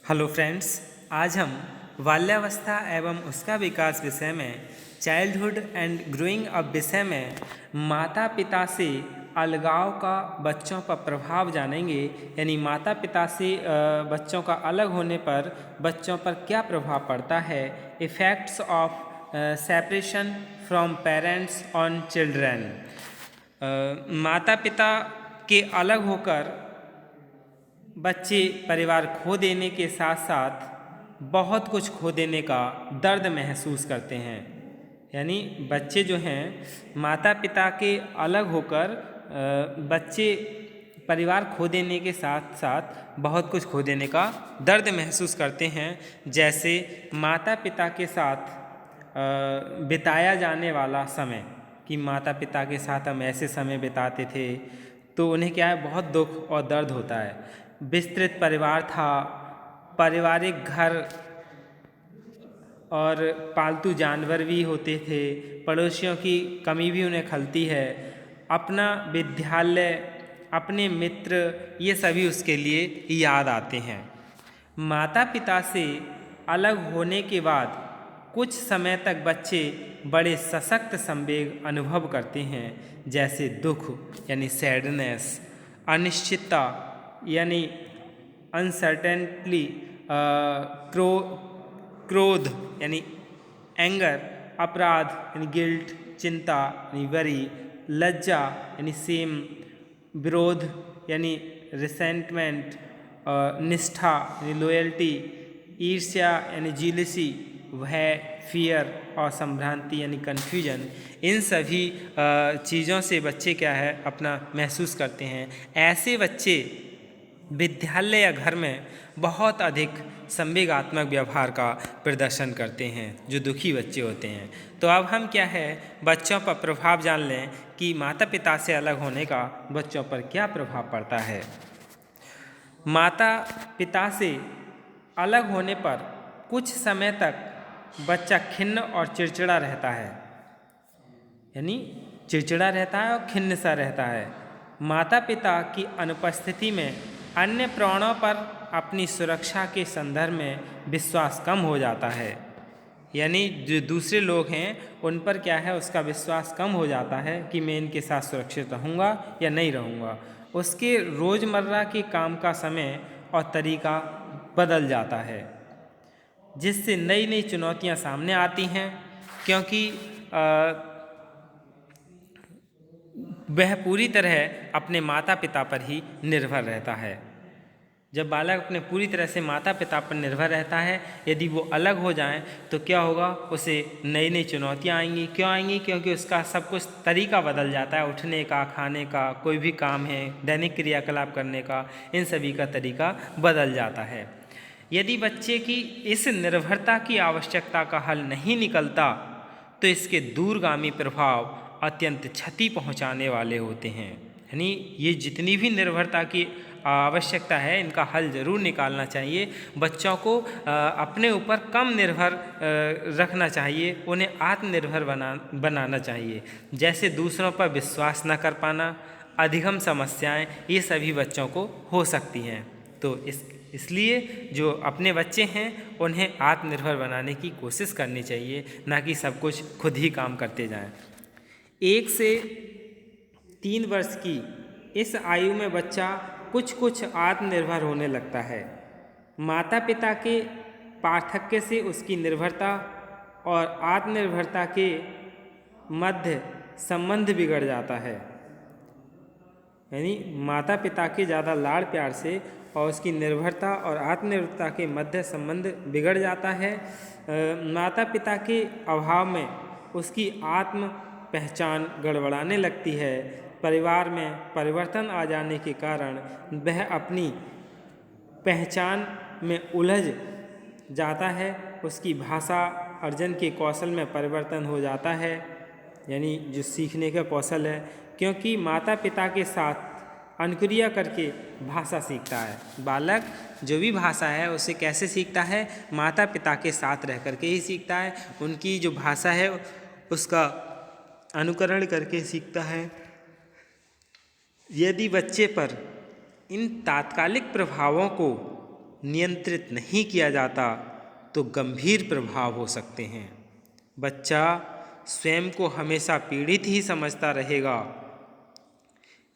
Hello friends, आज हम बाल्यावस्था एवं उसका विकास विषय में चाइल्डहुड एंड ग्रोइंग अप विषय में माता पिता से अलगाव का बच्चों पर प्रभाव जानेंगे। यानी माता पिता से बच्चों का अलग होने पर बच्चों पर क्या प्रभाव पड़ता है। Effects of separation from parents on children. माता पिता के अलग होकर बच्चे परिवार खो देने के साथ साथ बहुत कुछ खो देने का दर्द महसूस करते हैं। यानी बच्चे जो हैं माता पिता के अलग होकर बच्चे परिवार खो देने के साथ साथ बहुत कुछ खो देने का दर्द महसूस करते हैं। जैसे माता पिता के साथ बिताया जाने वाला समय, कि माता पिता के साथ हम ऐसे समय बिताते थे तो उन्हें क्या है, बहुत दुख और दर्द होता है। विस्तृत परिवार था, पारिवारिक घर और पालतू जानवर भी होते थे, पड़ोसियों की कमी भी उन्हें खलती है, अपना विद्यालय, अपने मित्र, ये सभी उसके लिए याद आते हैं। माता पिता से अलग होने के बाद कुछ समय तक बच्चे बड़े सशक्त संवेग अनुभव करते हैं, जैसे दुख यानी सैडनेस, अनिश्चितता यानी अनसर्टेनली, क्रोध यानी एंगर, अपराध यानी गिल्ट, चिंता यानी वरी, लज्जा यानी सेम, विरोध यानी रिसेंटमेंट, निष्ठा यानी लॉयल्टी, ईर्ष्या यानी जीलसी, भय, फियर और संभ्रांति यानी कन्फ्यूजन। इन सभी चीज़ों से बच्चे क्या है, अपना महसूस करते हैं। ऐसे बच्चे विद्यालय या घर में बहुत अधिक संवेगात्मक व्यवहार का प्रदर्शन करते हैं, जो दुखी बच्चे होते हैं। तो अब हम क्या है, बच्चों पर प्रभाव जान लें कि माता पिता से अलग होने का बच्चों पर क्या प्रभाव पड़ता है। माता पिता से अलग होने पर कुछ समय तक बच्चा खिन्न और चिड़चिड़ा रहता है, यानी चिड़चिड़ा रहता है और खिन्न सा रहता है। माता पिता की अनुपस्थिति में अन्य प्राणों पर अपनी सुरक्षा के संदर्भ में विश्वास कम हो जाता है। यानी जो दूसरे लोग हैं उन पर क्या है, उसका विश्वास कम हो जाता है कि मैं इनके साथ सुरक्षित रहूँगा या नहीं रहूँगा। उसके रोज़मर्रा के काम का समय और तरीका बदल जाता है, जिससे नई नई चुनौतियाँ सामने आती हैं, क्योंकि वह पूरी तरह अपने माता पिता पर ही निर्भर रहता है। जब बालक अपने पूरी तरह से माता पिता पर निर्भर रहता है, यदि वो अलग हो जाएं तो क्या होगा, उसे नई नई चुनौतियां आएंगी। क्यों आएंगी? क्योंकि उसका सब कुछ तरीका बदल जाता है, उठने का, खाने का, कोई भी काम है, दैनिक क्रियाकलाप करने का, इन सभी का तरीका बदल जाता है। यदि बच्चे की इस निर्भरता की आवश्यकता का हल नहीं निकलता तो इसके दूरगामी प्रभाव अत्यंत क्षति पहुंचाने वाले होते हैं। यानी ये जितनी भी निर्भरता की आवश्यकता है, इनका हल ज़रूर निकालना चाहिए। बच्चों को अपने ऊपर कम निर्भर रखना चाहिए, उन्हें आत्मनिर्भर बनाना चाहिए। जैसे दूसरों पर विश्वास न कर पाना, अधिगम समस्याएं, ये सभी बच्चों को हो सकती हैं। तो इसलिए जो अपने बच्चे हैं उन्हें आत्मनिर्भर बनाने की कोशिश करनी चाहिए, ना कि सब कुछ खुद ही काम करते जाएं। 1 से 3 वर्ष की इस आयु में बच्चा कुछ कुछ आत्मनिर्भर होने लगता है। माता पिता के पार्थक्य से उसकी निर्भरता और आत्मनिर्भरता के मध्य संबंध बिगड़ जाता है। यानी माता पिता के ज़्यादा लाड़ प्यार से और उसकी निर्भरता और आत्मनिर्भरता के मध्य संबंध बिगड़ जाता है। माता पिता के अभाव में उसकी आत्म पहचान गड़बड़ाने लगती है। परिवार में परिवर्तन आ जाने के कारण वह अपनी पहचान में उलझ जाता है। उसकी भाषा अर्जन के कौशल में परिवर्तन हो जाता है, यानी जो सीखने का कौशल है, क्योंकि माता पिता के साथ अनुक्रिया करके भाषा सीखता है। बालक जो भी भाषा है उसे कैसे सीखता है, माता पिता के साथ रह करके ही सीखता है। उनकी जो भाषा है उसका अनुकरण करके सीखता है। यदि बच्चे पर इन तात्कालिक प्रभावों को नियंत्रित नहीं किया जाता तो गंभीर प्रभाव हो सकते हैं। बच्चा स्वयं को हमेशा पीड़ित ही समझता रहेगा,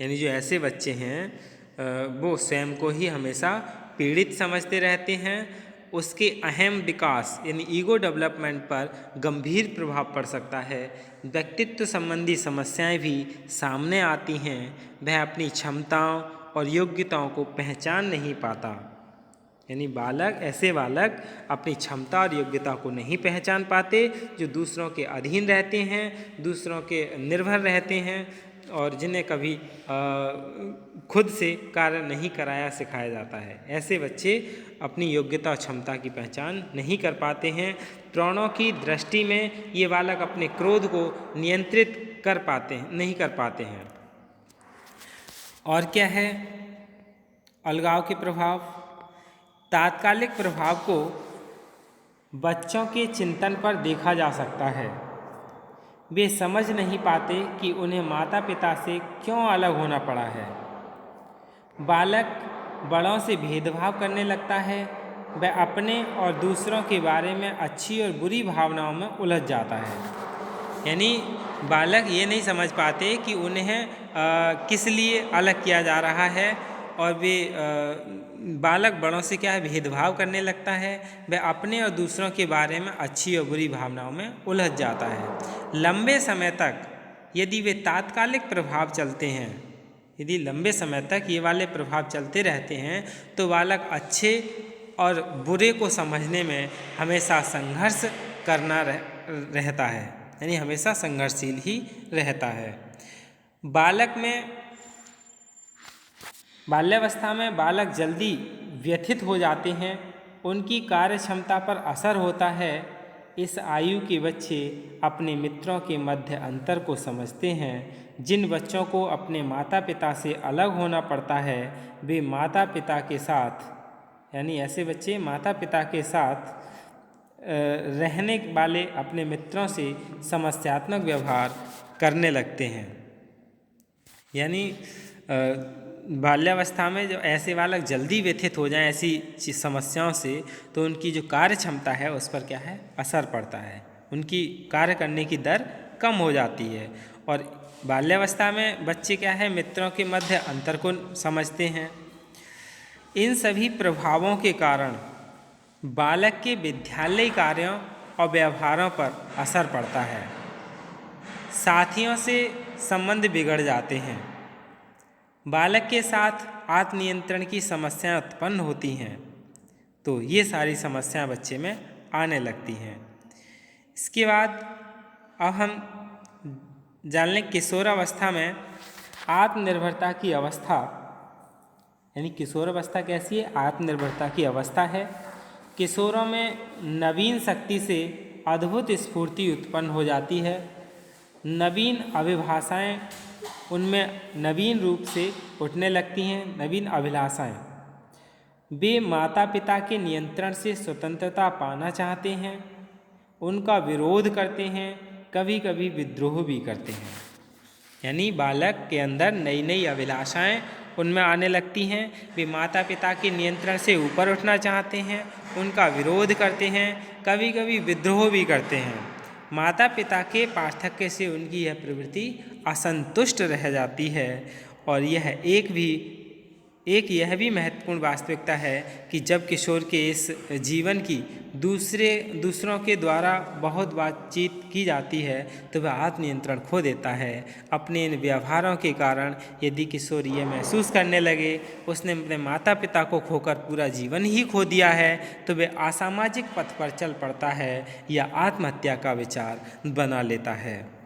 यानी जो ऐसे बच्चे हैं वो स्वयं को ही हमेशा पीड़ित समझते रहते हैं। उसके अहम विकास यानी ईगो डेवलपमेंट पर गंभीर प्रभाव पड़ सकता है। व्यक्तित्व संबंधी समस्याएं भी सामने आती हैं। वह अपनी क्षमताओं और योग्यताओं को पहचान नहीं पाता, यानी ऐसे बालक अपनी क्षमता और योग्यता को नहीं पहचान पाते, जो दूसरों के अधीन रहते हैं, दूसरों के निर्भर रहते हैं और जिन्हें कभी खुद से कार्य नहीं कराया सिखाया जाता है। ऐसे बच्चे अपनी योग्यता और क्षमता की पहचान नहीं कर पाते हैं। प्राणों की दृष्टि में ये बालक अपने क्रोध को नियंत्रित नहीं कर पाते हैं। और क्या है अलगाव के प्रभाव? तात्कालिक प्रभाव को बच्चों के चिंतन पर देखा जा सकता है। वे समझ नहीं पाते कि उन्हें माता पिता से क्यों अलग होना पड़ा है। बालक बड़ों से भेदभाव करने लगता है। वह अपने और दूसरों के बारे में अच्छी और बुरी भावनाओं में उलझ जाता है। यानी बालक ये नहीं समझ पाते कि उन्हें किस लिए अलग किया जा रहा है, और वे बालक बड़ों से क्या है भेदभाव करने लगता है। वह अपने और दूसरों के बारे में अच्छी और बुरी भावनाओं में उलझ जाता है। लंबे समय तक यदि वे तात्कालिक प्रभाव चलते हैं, यदि लंबे समय तक ये वाले प्रभाव चलते रहते हैं, तो बालक अच्छे और बुरे को समझने में हमेशा संघर्ष करना रहता है, यानी हमेशा संघर्षशील ही रहता है। बाल्यावस्था में बालक जल्दी व्यथित हो जाते हैं। उनकी कार्य क्षमता पर असर होता है। इस आयु के बच्चे अपने मित्रों के मध्य अंतर को समझते हैं। जिन बच्चों को अपने माता पिता से अलग होना पड़ता है, वे माता पिता के साथ, यानी ऐसे बच्चे माता पिता के साथ रहने वाले अपने मित्रों से समस्यात्मक व्यवहार करने लगते हैं। यानी बाल्यावस्था में जो ऐसे बालक जल्दी व्यथित हो जाएं ऐसी समस्याओं से, तो उनकी जो कार्य क्षमता है उस पर क्या है असर पड़ता है। उनकी कार्य करने की दर कम हो जाती है। और बाल्यावस्था में बच्चे क्या है मित्रों के मध्य अंतर को समझते हैं। इन सभी प्रभावों के कारण बालक के विद्यालय कार्यों और व्यवहारों पर असर पड़ता है। साथियों से संबंध बिगड़ जाते हैं। बालक के साथ आत्मनियंत्रण की समस्याएं उत्पन्न होती हैं। तो ये सारी समस्याएं बच्चे में आने लगती हैं। इसके बाद अब हम जान लें किशोरावस्था में आत्मनिर्भरता की अवस्था, यानी किशोरावस्था कैसी है? आत्मनिर्भरता की अवस्था है। किशोरों में नवीन शक्ति से अद्भुत स्फूर्ति उत्पन्न हो जाती है। नवीन अभिभाषाएं उनमें नवीन रूप से उठने लगती हैं। नवीन अभिलाषाएं, वे माता पिता के नियंत्रण से स्वतंत्रता पाना चाहते हैं, उनका विरोध करते हैं, कभी कभी विद्रोह भी करते हैं। यानी बालक के अंदर नई नई अभिलाषाएं उनमें आने लगती हैं। वे माता पिता के नियंत्रण से ऊपर उठना चाहते हैं, उनका विरोध करते हैं, कभी कभी विद्रोह भी करते हैं। माता पिता के पार्थक्य से उनकी यह प्रवृत्ति असंतुष्ट रह जाती है। और यह भी महत्वपूर्ण वास्तविकता है कि जब किशोर के इस जीवन की दूसरों के द्वारा बहुत बातचीत की जाती है, तो वह आत्मनियंत्रण खो देता है। अपने इन व्यवहारों के कारण यदि किशोर ये महसूस करने लगे उसने अपने माता पिता को खोकर पूरा जीवन ही खो दिया है, तो वह असामाजिक पथ पर चल पड़ता है या आत्महत्या का विचार बना लेता है।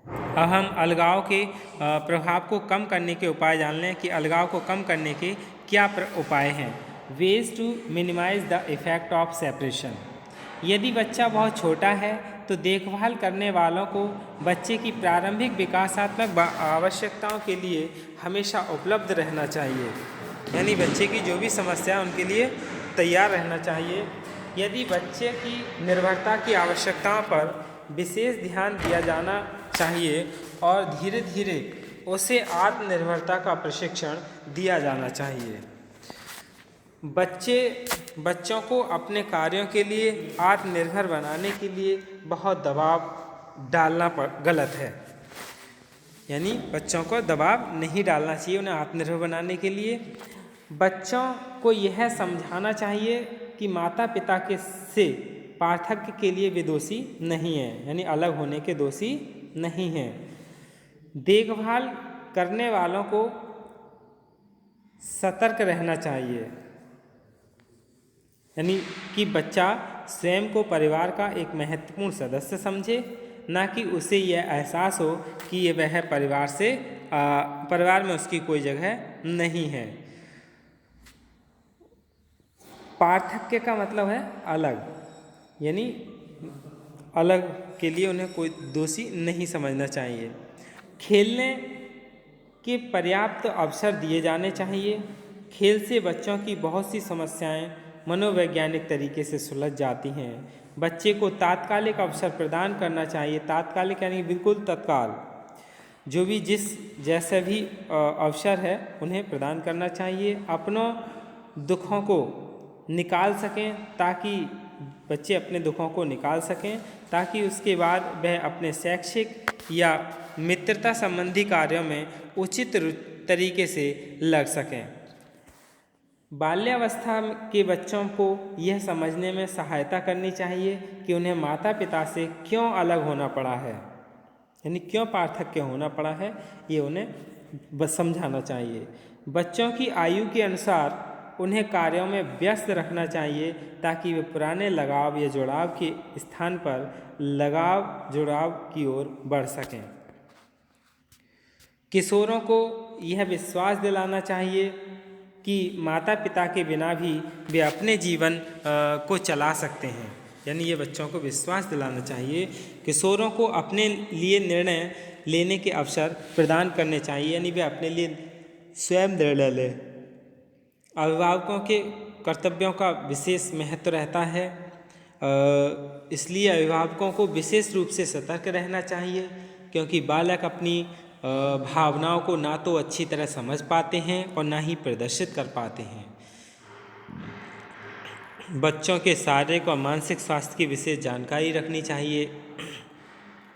अब हम अलगाव के प्रभाव को कम करने के उपाय जान लें कि अलगाव को कम करने के क्या उपाय हैं। Ways to minimise the effect of separation. यदि बच्चा बहुत छोटा है तो देखभाल करने वालों को बच्चे की प्रारंभिक विकासात्मक आवश्यकताओं के लिए हमेशा उपलब्ध रहना चाहिए। यानी बच्चे की जो भी समस्या उनके लिए तैयार रहना चाहिए। यदि बच्चे की निर्भरता की आवश्यकताओं पर विशेष ध्यान दिया जाना चाहिए और धीरे धीरे उसे आत्मनिर्भरता का प्रशिक्षण दिया जाना चाहिए। बच्चों को अपने कार्यों के लिए आत्मनिर्भर बनाने के लिए बहुत दबाव डालना गलत है। यानी बच्चों को दबाव नहीं डालना चाहिए उन्हें आत्मनिर्भर बनाने के लिए। बच्चों को यह समझाना चाहिए कि माता पिता के से पार्थक्य के लिए वे दोषी नहीं हैं, यानी अलग होने के दोषी नहीं हैं। देखभाल करने वालों को सतर्क रहना चाहिए, यानी कि बच्चा स्वयं को परिवार का एक महत्वपूर्ण सदस्य समझे, ना कि उसे यह एहसास हो कि वह परिवार में उसकी कोई जगह नहीं है। पार्थक्य का मतलब है अलग, यानी अलग के लिए उन्हें कोई दोषी नहीं समझना चाहिए। खेलने के पर्याप्त अवसर दिए जाने चाहिए। खेल से बच्चों की बहुत सी समस्याएं मनोवैज्ञानिक तरीके से सुलझ जाती हैं। बच्चे को तात्कालिक अवसर प्रदान करना चाहिए। तात्कालिक यानी बिल्कुल तत्काल, जो भी जैसे भी अवसर है उन्हें प्रदान करना चाहिए। अपनों दुखों को निकाल सकें ताकि बच्चे अपने दुखों को निकाल सकें, ताकि उसके बाद वह अपने शैक्षिक या मित्रता संबंधी कार्यों में उचित तरीके से लग सकें। बाल्यावस्था के बच्चों को यह समझने में सहायता करनी चाहिए कि उन्हें माता पिता से क्यों अलग होना पड़ा है, यानी क्यों पार्थक्य होना पड़ा है, ये उन्हें समझाना चाहिए। बच्चों की आयु के अनुसार उन्हें कार्यों में व्यस्त रखना चाहिए ताकि वे पुराने लगाव या जुड़ाव के स्थान पर लगाव जुड़ाव की ओर बढ़ सकें। किशोरों को यह विश्वास दिलाना चाहिए कि माता पिता के बिना भी वे अपने जीवन को चला सकते हैं, यानी ये बच्चों को विश्वास दिलाना चाहिए। किशोरों को अपने लिए निर्णय लेने के अवसर प्रदान करने चाहिए, यानी वे अपने लिए स्वयं निर्णय लें। अभिभावकों के कर्तव्यों का विशेष महत्व रहता है, इसलिए अभिभावकों को विशेष रूप से सतर्क रहना चाहिए, क्योंकि बालक अपनी भावनाओं को ना तो अच्छी तरह समझ पाते हैं और ना ही प्रदर्शित कर पाते हैं। बच्चों के शारीरिक और मानसिक स्वास्थ्य की विशेष जानकारी रखनी चाहिए।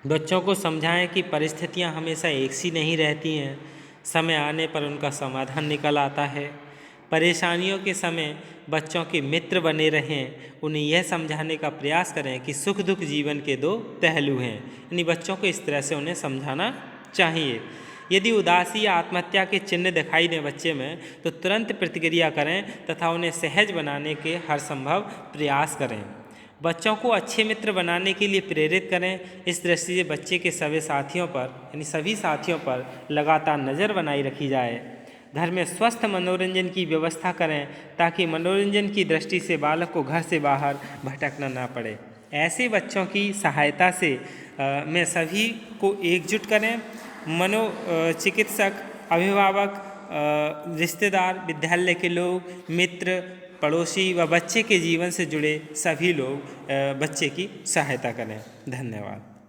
बच्चों को समझाएं कि परिस्थितियां हमेशा एक सी नहीं रहती हैं, समय आने पर उनका समाधान निकल आता है। परेशानियों के समय बच्चों के मित्र बने रहें। उन्हें यह समझाने का प्रयास करें कि सुख दुख जीवन के दो पहलू हैं, यानी बच्चों को इस तरह से उन्हें समझाना चाहिए। यदि उदासी या आत्महत्या के चिन्ह दिखाई दें बच्चे में, तो तुरंत प्रतिक्रिया करें तथा उन्हें सहज बनाने के हर संभव प्रयास करें। बच्चों को अच्छे मित्र बनाने के लिए प्रेरित करें। इस दृष्टि से बच्चे के सभी साथियों पर लगातार नज़र बनाई रखी जाए। घर में स्वस्थ मनोरंजन की व्यवस्था करें ताकि मनोरंजन की दृष्टि से बालक को घर से बाहर भटकना ना पड़े। ऐसे बच्चों की सहायता से में सभी को एकजुट करें। चिकित्सक, अभिभावक, रिश्तेदार, विद्यालय के लोग, मित्र, पड़ोसी व बच्चे के जीवन से जुड़े सभी लोग बच्चे की सहायता करें। धन्यवाद।